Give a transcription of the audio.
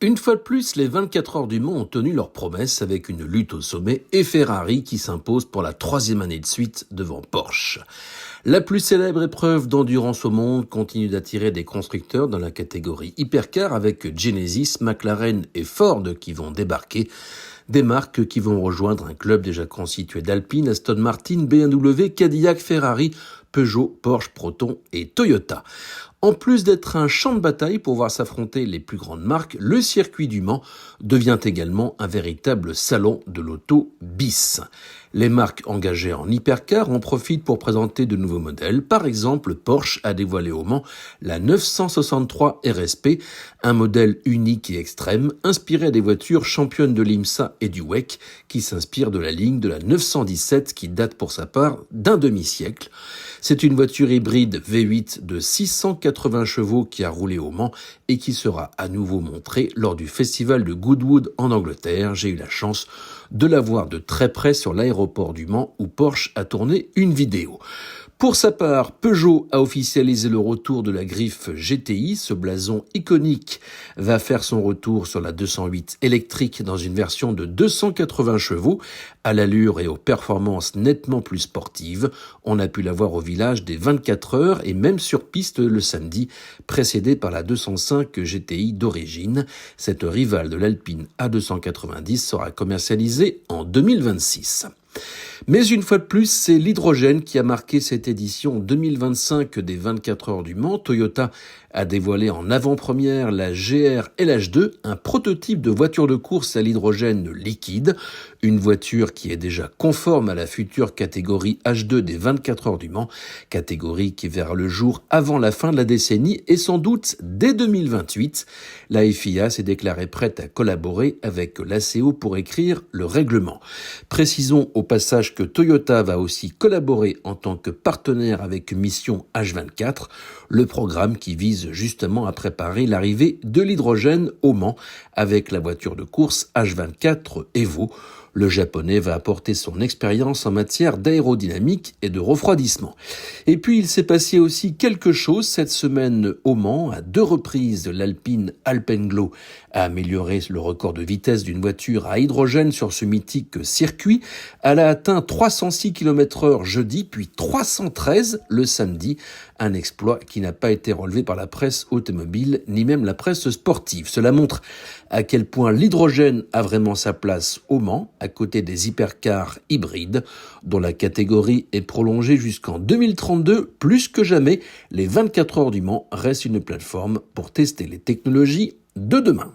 Une fois de plus, les 24 heures du Mans ont tenu leur promesse avec une lutte au sommet et Ferrari qui s'impose pour la 3e année de suite devant Porsche. La plus célèbre épreuve d'endurance au monde continue d'attirer des constructeurs dans la catégorie hypercar avec Genesis, McLaren et Ford qui vont débarquer. Des marques qui vont rejoindre un club déjà constitué d'Alpine, Aston Martin, BMW, Cadillac, Ferrari, Peugeot, Porsche, Proton et Toyota. En plus d'être un champ de bataille pour voir s'affronter les plus grandes marques, le circuit du Mans devient également un véritable salon de l'auto bis. Les marques engagées en hypercar en profitent pour présenter de nouveaux modèles. Par exemple, Porsche a dévoilé au Mans la 963 RSP, un modèle unique et extrême, inspiré des voitures championnes de l'IMSA et du WEC, qui s'inspire de la ligne de la 917 qui date pour sa part d'un demi-siècle. C'est une voiture hybride V8 de 680 chevaux qui a roulé au Mans et qui sera à nouveau montrée lors du festival de Goodwood en Angleterre. J'ai eu la chance de la voir de très près sur l'aéroport du Mans où Porsche a tourné une vidéo. Pour sa part, Peugeot a officialisé le retour de la griffe GTI. Ce blason iconique va faire son retour sur la 208 électrique dans une version de 280 chevaux, à l'allure et aux performances nettement plus sportives. On a pu la voir au village des 24 heures et même sur piste le samedi, précédée par la 205 GTI d'origine. Cette rivale de l'Alpine A290 sera commercialisée en 2026. Mais une fois de plus, c'est l'hydrogène qui a marqué cette édition 2025 des 24 heures du Mans. Toyota a dévoilé en avant-première la GR LH2, un prototype de voiture de course à l'hydrogène liquide, une voiture qui est déjà conforme à la future catégorie H2 des 24 heures du Mans, catégorie qui verra le jour avant la fin de la décennie et sans doute dès 2028. La FIA s'est déclarée prête à collaborer avec l'ACO pour écrire le règlement. Précisons au passage que Toyota va aussi collaborer en tant que partenaire avec Mission H24, le programme qui vise justement à préparer l'arrivée de l'hydrogène au Mans avec la voiture de course H24 Evo. Le japonais va apporter son expérience en matière d'aérodynamique et de refroidissement. Et puis il s'est passé aussi quelque chose cette semaine au Mans. À 2 reprises, l'Alpine Alpenglow a amélioré le record de vitesse d'une voiture à hydrogène sur ce mythique circuit. Elle a atteint 306 km/h jeudi, puis 313 le samedi. Un exploit qui n'a pas été relevé par la presse automobile, ni même la presse sportive. Cela montre à quel point l'hydrogène a vraiment sa place au Mans, à côté des hypercars hybrides, dont la catégorie est prolongée jusqu'en 2032. Plus que jamais, les 24 heures du Mans restent une plateforme pour tester les technologies de demain.